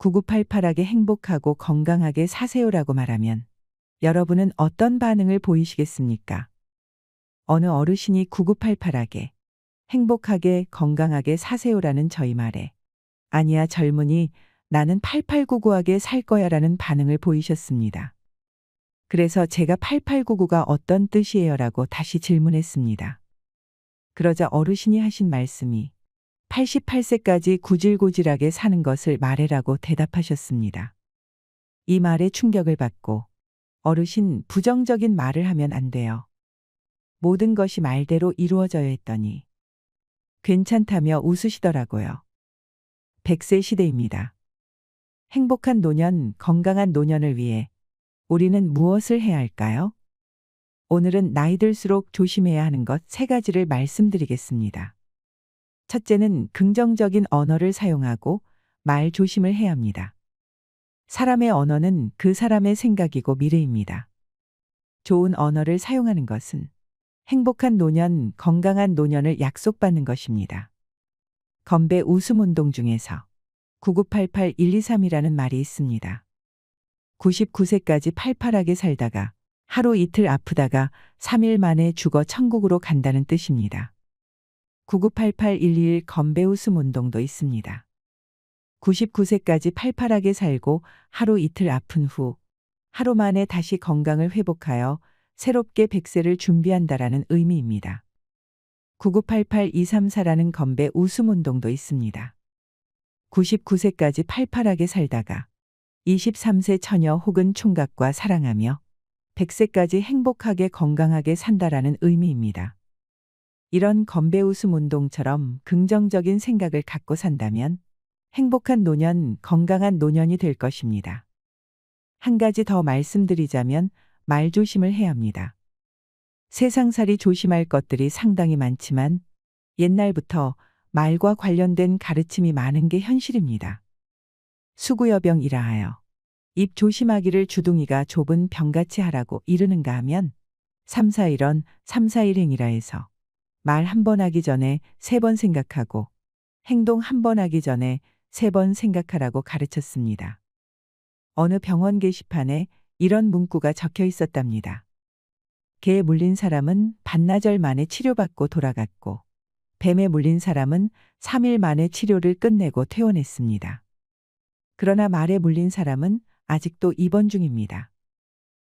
9988하게 행복하고 건강하게 사세요라고 말하면 여러분은 어떤 반응을 보이시겠습니까? 어느 어르신이 9988하게 행복하게 건강하게 사세요라는 저희 말에 아니야 젊은이 나는 8899하게 살 거야라는 반응을 보이셨습니다. 그래서 제가 8899가 어떤 뜻이에요라고 다시 질문했습니다. 그러자 어르신이 하신 말씀이 88세까지 구질구질하게 사는 것을 말해라고 대답하셨습니다. 이 말에 충격을 받고 어르신 부정적인 말을 하면 안 돼요. 모든 것이 말대로 이루어져야 했더니 괜찮다며 웃으시더라고요. 100세 시대입니다. 행복한 노년, 건강한 노년을 위해 우리는 무엇을 해야 할까요? 오늘은 나이 들수록 조심해야 하는 것 3가지를 말씀드리겠습니다. 첫째는 긍정적인 언어를 사용하고 말 조심을 해야 합니다. 사람의 언어는 그 사람의 생각이고 미래입니다. 좋은 언어를 사용하는 것은 행복한 노년, 건강한 노년을 약속받는 것입니다. 건배 웃음 운동 중에서 9988-123이라는 말이 있습니다. 99세까지 팔팔하게 살다가 하루 이틀 아프다가 3일 만에 죽어 천국으로 간다는 뜻입니다. 9988-121 건배 웃음 운동도 있습니다. 99세까지 팔팔하게 살고 하루 이틀 아픈 후 하루 만에 다시 건강을 회복하여 새롭게 100세를 준비한다라는 의미입니다. 9988-234라는 건배 웃음 운동도 있습니다. 99세까지 팔팔하게 살다가 23세 처녀 혹은 총각과 사랑하며 100세까지 행복하게 건강하게 산다라는 의미입니다. 이런 건배 웃음 운동처럼 긍정적인 생각을 갖고 산다면 행복한 노년, 건강한 노년이 될 것입니다. 한 가지 더 말씀드리자면 말 조심을 해야 합니다. 세상살이 조심할 것들이 상당히 많지만 옛날부터 말과 관련된 가르침이 많은 게 현실입니다. 수구여병이라 하여 입 조심하기를 주둥이가 좁은 병같이 하라고 이르는가 하면 341원 341행이라 해서 말 한 번 하기 전에 3번 생각하고 행동 한 번 하기 전에 3번 생각하라고 가르쳤습니다. 어느 병원 게시판에 이런 문구가 적혀 있었답니다. 개에 물린 사람은 반나절 만에 치료받고 돌아갔고 뱀에 물린 사람은 3일 만에 치료를 끝내고 퇴원했습니다. 그러나 말에 물린 사람은 아직도 입원 중입니다.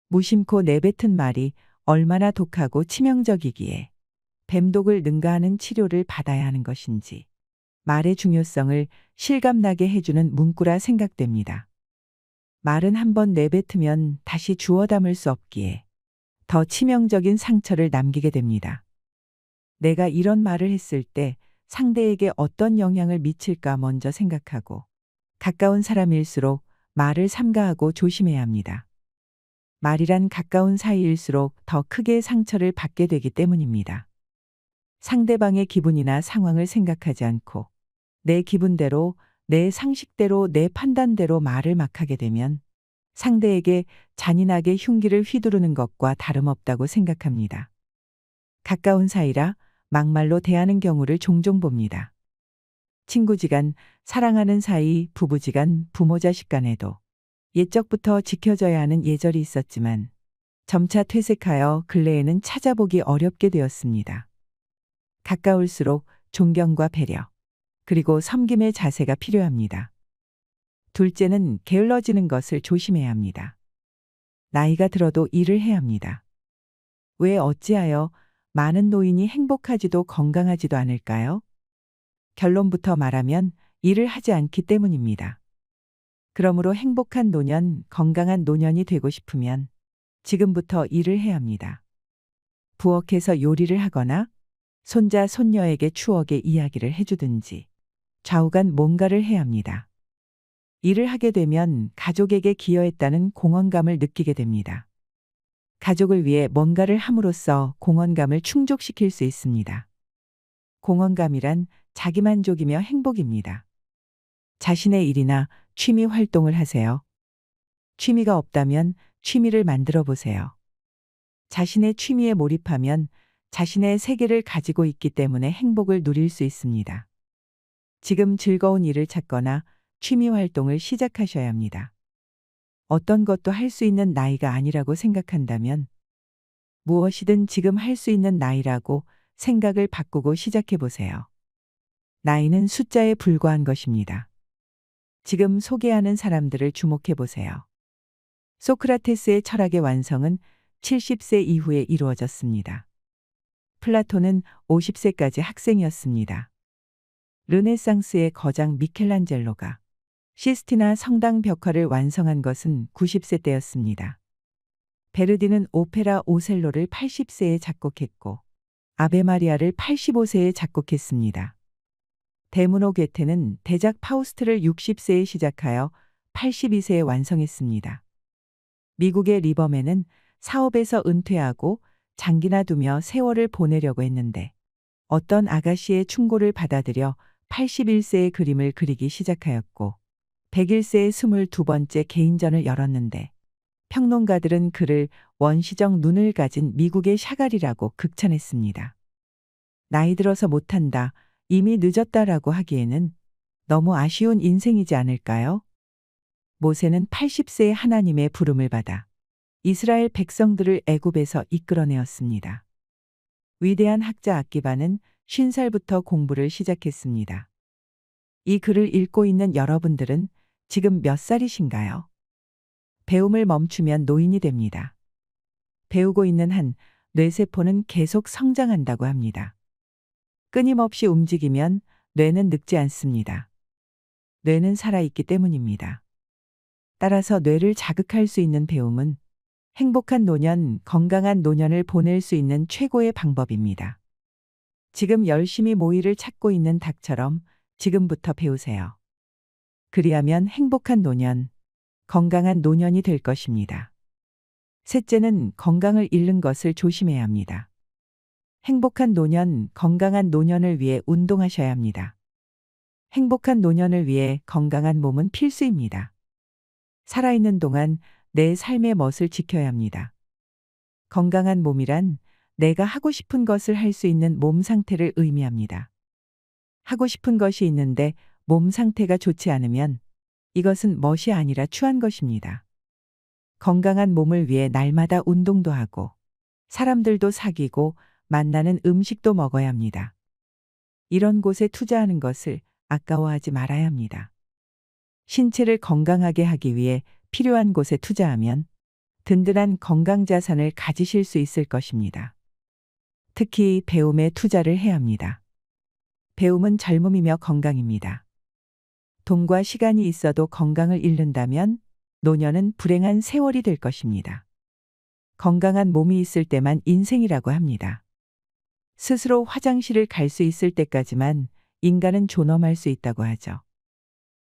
무심코 내뱉은 말이 얼마나 독하고 치명적이기에 뱀독을 능가하는 치료를 받아야 하는 것인지 말의 중요성을 실감나게 해주는 문구라 생각됩니다. 말은 한번 내뱉으면 다시 주워 담을 수 없기에 더 치명적인 상처를 남기게 됩니다. 내가 이런 말을 했을 때 상대에게 어떤 영향을 미칠까 먼저 생각하고 가까운 사람일수록 말을 삼가하고 조심해야 합니다. 말이란 가까운 사이일수록 더 크게 상처를 받게 되기 때문입니다. 상대방의 기분이나 상황을 생각하지 않고 내 기분대로, 내 상식대로, 내 판단대로 말을 막 하게 되면 상대에게 잔인하게 흉기를 휘두르는 것과 다름없다고 생각합니다. 가까운 사이라 막말로 대하는 경우를 종종 봅니다. 친구지간, 사랑하는 사이, 부부지간, 부모 자식 간에도 옛적부터 지켜져야 하는 예절이 있었지만 점차 퇴색하여 근래에는 찾아보기 어렵게 되었습니다. 가까울수록 존경과 배려, 그리고 섬김의 자세가 필요합니다. 둘째는 게을러지는 것을 조심해야 합니다. 나이가 들어도 일을 해야 합니다. 왜 어찌하여 많은 노인이 행복하지도 건강하지도 않을까요? 결론부터 말하면 일을 하지 않기 때문입니다. 그러므로 행복한 노년, 건강한 노년이 되고 싶으면 지금부터 일을 해야 합니다. 부엌에서 요리를 하거나 손자, 손녀에게 추억의 이야기를 해주든지 좌우간 뭔가를 해야 합니다. 일을 하게 되면 가족에게 기여했다는 공헌감을 느끼게 됩니다. 가족을 위해 뭔가를 함으로써 공헌감을 충족시킬 수 있습니다. 공헌감이란 자기만족이며 행복입니다. 자신의 일이나 취미 활동을 하세요. 취미가 없다면 취미를 만들어 보세요. 자신의 취미에 몰입하면 자신의 세계를 가지고 있기 때문에 행복을 누릴 수 있습니다. 지금 즐거운 일을 찾거나 취미 활동을 시작하셔야 합니다. 어떤 것도 할 수 있는 나이가 아니라고 생각한다면 무엇이든 지금 할 수 있는 나이라고 생각을 바꾸고 시작해 보세요. 나이는 숫자에 불과한 것입니다. 지금 소개하는 사람들을 주목해 보세요. 소크라테스의 철학의 완성은 70세 이후에 이루어졌습니다. 플라톤은 50세까지 학생이었습니다. 르네상스의 거장 미켈란젤로가 시스티나 성당 벽화를 완성한 것은 90세 때였습니다. 베르디는 오페라 오셀로를 80세에 작곡했고 아베 마리아를 85세에 작곡했습니다. 데무노 게테는 대작 파우스트를 60세에 시작하여 82세에 완성했습니다. 미국의 리버맨은 사업에서 은퇴하고 장기나 두며 세월을 보내려고 했는데 어떤 아가씨의 충고를 받아들여 81세의 그림을 그리기 시작하였고 101세에 22번째 개인전을 열었는데 평론가들은 그를 원시적 눈을 가진 미국의 샤갈이라고 극찬했습니다. 나이 들어서 못한다, 이미 늦었다라고 하기에는 너무 아쉬운 인생이지 않을까요? 모세는 80세에 하나님의 부름을 받아 이스라엘 백성들을 애굽에서 이끌어내었습니다. 위대한 학자 아기바는 50살부터 공부를 시작했습니다. 이 글을 읽고 있는 여러분들은 지금 몇 살이신가요? 배움을 멈추면 노인이 됩니다. 배우고 있는 한 뇌세포는 계속 성장한다고 합니다. 끊임없이 움직이면 뇌는 늙지 않습니다. 뇌는 살아있기 때문입니다. 따라서 뇌를 자극할 수 있는 배움은 행복한 노년, 건강한 노년을 보낼 수 있는 최고의 방법입니다. 지금 열심히 모이를 찾고 있는 닭처럼 지금부터 배우세요. 그리하면 행복한 노년, 건강한 노년이 될 것입니다. 셋째는 건강을 잃는 것을 조심해야 합니다. 행복한 노년, 건강한 노년을 위해 운동하셔야 합니다. 행복한 노년을 위해 건강한 몸은 필수입니다. 살아있는 동안 내 삶의 멋을 지켜야 합니다. 건강한 몸이란 내가 하고 싶은 것을 할 수 있는 몸 상태를 의미합니다. 하고 싶은 것이 있는데 몸 상태가 좋지 않으면 이것은 멋이 아니라 추한 것입니다. 건강한 몸을 위해 날마다 운동도 하고 사람들도 사귀고 만나는 음식도 먹어야 합니다. 이런 곳에 투자하는 것을 아까워하지 말아야 합니다. 신체를 건강하게 하기 위해 필요한 곳에 투자하면 든든한 건강 자산을 가지실 수 있을 것입니다. 특히 배움에 투자를 해야 합니다. 배움은 젊음이며 건강입니다. 돈과 시간이 있어도 건강을 잃는다면 노년은 불행한 세월이 될 것입니다. 건강한 몸이 있을 때만 인생이라고 합니다. 스스로 화장실을 갈 수 있을 때까지만 인간은 존엄할 수 있다고 하죠.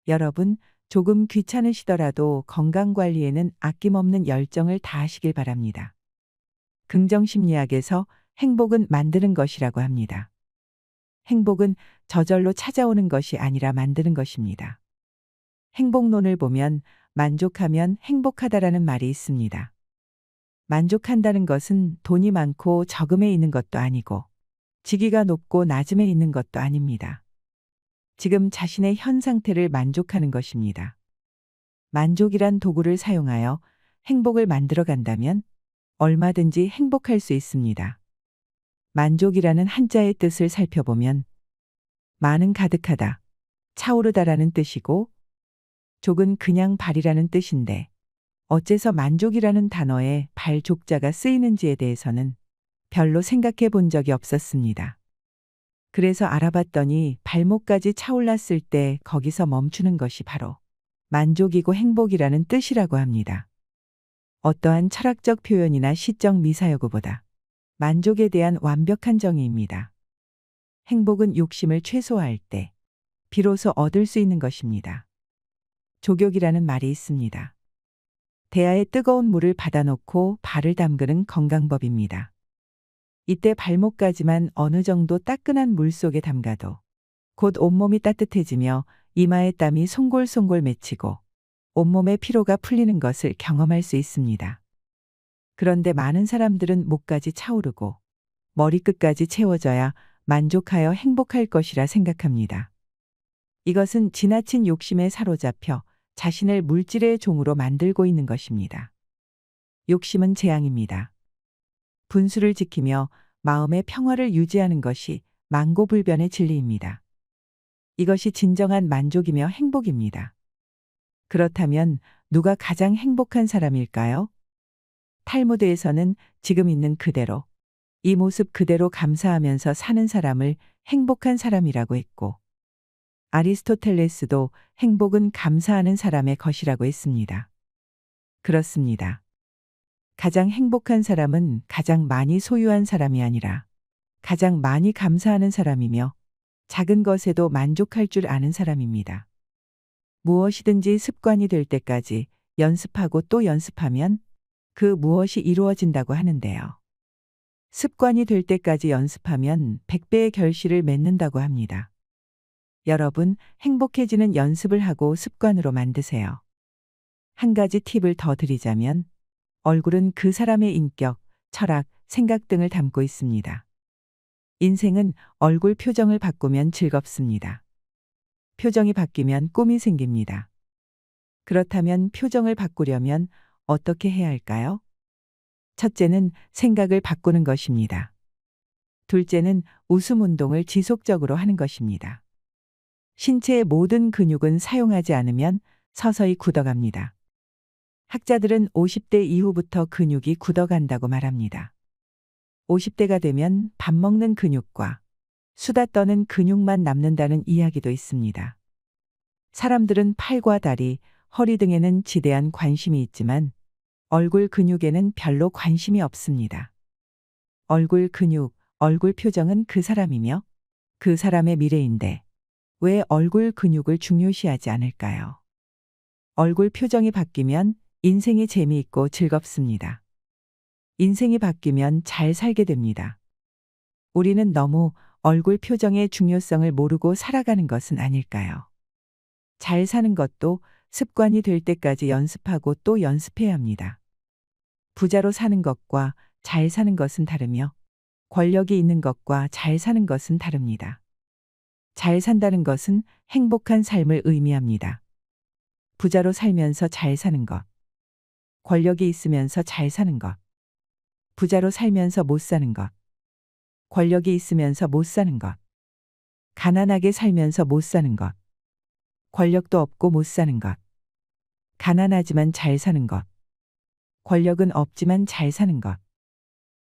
여러분, 조금 귀찮으시더라도 건강관리에는 아낌없는 열정을 다하시길 바랍니다. 긍정심리학에서 행복은 만드는 것이라고 합니다. 행복은 저절로 찾아오는 것이 아니라 만드는 것입니다. 행복론을 보면 만족하면 행복하다라는 말이 있습니다. 만족한다는 것은 돈이 많고 적음에 있는 것도 아니고 직위가 높고 낮음에 있는 것도 아닙니다. 지금 자신의 현 상태를 만족하는 것입니다. 만족이란 도구를 사용하여 행복을 만들어 간다면 얼마든지 행복할 수 있습니다. 만족이라는 한자의 뜻을 살펴보면 만은 가득하다, 차오르다라는 뜻이고 족은 그냥 발이라는 뜻인데 어째서 만족이라는 단어에 발족자가 쓰이는지에 대해서는 별로 생각해 본 적이 없었습니다. 그래서 알아봤더니 발목까지 차올랐을 때 거기서 멈추는 것이 바로 만족이고 행복이라는 뜻이라고 합니다. 어떠한 철학적 표현이나 시적 미사여구보다 만족에 대한 완벽한 정의입니다. 행복은 욕심을 최소화할 때 비로소 얻을 수 있는 것입니다. 조격이라는 말이 있습니다. 대야에 뜨거운 물을 받아놓고 발을 담그는 건강법입니다. 이때 발목까지만 어느 정도 따끈한 물 속에 담가도 곧 온몸이 따뜻해지며 이마에 땀이 송골송골 맺히고 온몸의 피로가 풀리는 것을 경험할 수 있습니다. 그런데 많은 사람들은 목까지 차오르고 머리끝까지 채워져야 만족하여 행복할 것이라 생각합니다. 이것은 지나친 욕심에 사로잡혀 자신을 물질의 종으로 만들고 있는 것입니다. 욕심은 재앙입니다. 분수를 지키며 마음의 평화를 유지하는 것이 망고불변의 진리입니다. 이것이 진정한 만족이며 행복입니다. 그렇다면 누가 가장 행복한 사람일까요? 탈무드에서는 지금 있는 그대로, 이 모습 그대로 감사하면서 사는 사람을 행복한 사람이라고 했고, 아리스토텔레스도 행복은 감사하는 사람의 것이라고 했습니다. 그렇습니다. 가장 행복한 사람은 가장 많이 소유한 사람이 아니라 가장 많이 감사하는 사람이며 작은 것에도 만족할 줄 아는 사람입니다. 무엇이든지 습관이 될 때까지 연습하고 또 연습하면 그 무엇이 이루어진다고 하는데요. 습관이 될 때까지 연습하면 100배의 결실을 맺는다고 합니다. 여러분, 행복해지는 연습을 하고 습관으로 만드세요. 한 가지 팁을 더 드리자면 얼굴은 그 사람의 인격, 철학, 생각 등을 담고 있습니다. 인생은 얼굴 표정을 바꾸면 즐겁습니다. 표정이 바뀌면 꿈이 생깁니다. 그렇다면 표정을 바꾸려면 어떻게 해야 할까요? 첫째는 생각을 바꾸는 것입니다. 둘째는 웃음 운동을 지속적으로 하는 것입니다. 신체의 모든 근육은 사용하지 않으면 서서히 굳어갑니다. 학자들은 50대 이후부터 근육이 굳어간다고 말합니다. 50대가 되면 밥 먹는 근육과 수다 떠는 근육만 남는다는 이야기도 있습니다. 사람들은 팔과 다리, 허리 등에는 지대한 관심이 있지만 얼굴 근육에는 별로 관심이 없습니다. 얼굴 근육, 얼굴 표정은 그 사람이며 그 사람의 미래인데 왜 얼굴 근육을 중요시하지 않을까요? 얼굴 표정이 바뀌면 인생이 재미있고 즐겁습니다. 인생이 바뀌면 잘 살게 됩니다. 우리는 너무 얼굴 표정의 중요성을 모르고 살아가는 것은 아닐까요? 잘 사는 것도 습관이 될 때까지 연습하고 또 연습해야 합니다. 부자로 사는 것과 잘 사는 것은 다르며 권력이 있는 것과 잘 사는 것은 다릅니다. 잘 산다는 것은 행복한 삶을 의미합니다. 부자로 살면서 잘 사는 것, 권력이 있으면서 잘 사는 것, 부자로 살면서 못 사는 것, 권력이 있으면서 못 사는 것, 가난하게 살면서 못 사는 것, 권력도 없고 못 사는 것, 가난하지만 잘 사는 것, 권력은 없지만 잘 사는 것.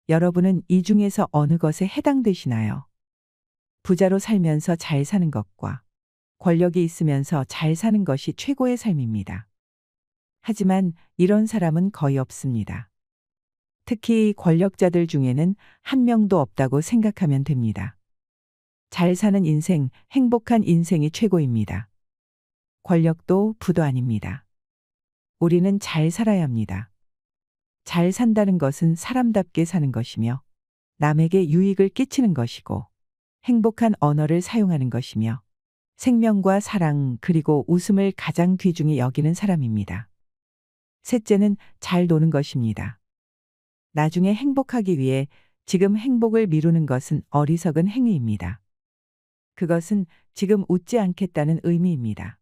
여러분은 이 중에서 어느 것에 해당되시나요? 부자로 살면서 잘 사는 것과 권력이 있으면서 잘 사는 것이 최고의 삶입니다. 하지만 이런 사람은 거의 없습니다. 특히 권력자들 중에는 한 명도 없다고 생각하면 됩니다. 잘 사는 인생, 행복한 인생이 최고입니다. 권력도 부도 아닙니다. 우리는 잘 살아야 합니다. 잘 산다는 것은 사람답게 사는 것이며 남에게 유익을 끼치는 것이고 행복한 언어를 사용하는 것이며 생명과 사랑 그리고 웃음을 가장 귀중히 여기는 사람입니다. 셋째는 잘 노는 것입니다. 나중에 행복하기 위해 지금 행복을 미루는 것은 어리석은 행위입니다. 그것은 지금 웃지 않겠다는 의미입니다.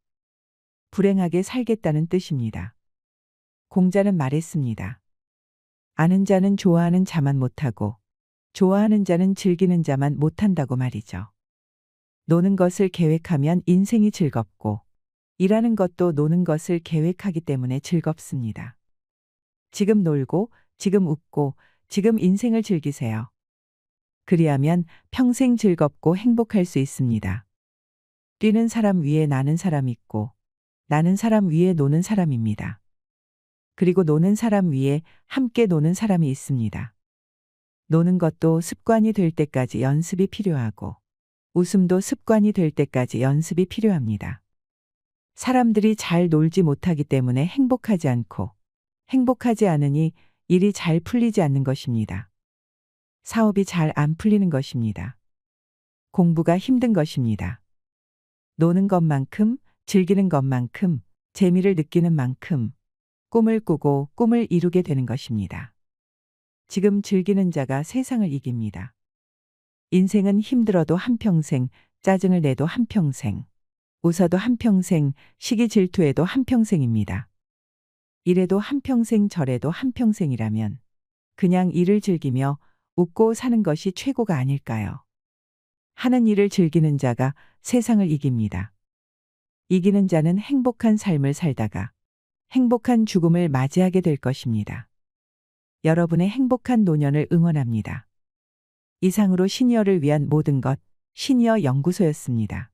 불행하게 살겠다는 뜻입니다. 공자는 말했습니다. 아는 자는 좋아하는 자만 못하고 좋아하는 자는 즐기는 자만 못한다고 말이죠. 노는 것을 계획하면 인생이 즐겁고 일하는 것도 노는 것을 계획하기 때문에 즐겁습니다. 지금 놀고 지금 웃고 지금 인생을 즐기세요. 그리하면 평생 즐겁고 행복할 수 있습니다. 뛰는 사람 위에 나는 사람 있고 나는 사람 위에 노는 사람입니다. 그리고 노는 사람 위에 함께 노는 사람이 있습니다. 노는 것도 습관이 될 때까지 연습이 필요하고 웃음도 습관이 될 때까지 연습이 필요합니다. 사람들이 잘 놀지 못하기 때문에 행복하지 않고 행복하지 않으니 일이 잘 풀리지 않는 것입니다. 사업이 잘 안 풀리는 것입니다. 공부가 힘든 것입니다. 노는 것만큼 즐기는 것만큼 재미를 느끼는 만큼 꿈을 꾸고 꿈을 이루게 되는 것입니다. 지금 즐기는 자가 세상을 이깁니다. 인생은 힘들어도 한평생, 짜증을 내도 한평생, 웃어도 한평생, 시기 질투해도 한평생입니다. 이래도 한평생 저래도 한평생이라면 그냥 일을 즐기며 웃고 사는 것이 최고가 아닐까요? 하는 일을 즐기는 자가 세상을 이깁니다. 이기는 자는 행복한 삶을 살다가 행복한 죽음을 맞이하게 될 것입니다. 여러분의 행복한 노년을 응원합니다. 이상으로 시니어를 위한 모든 것, 시니어 연구소였습니다.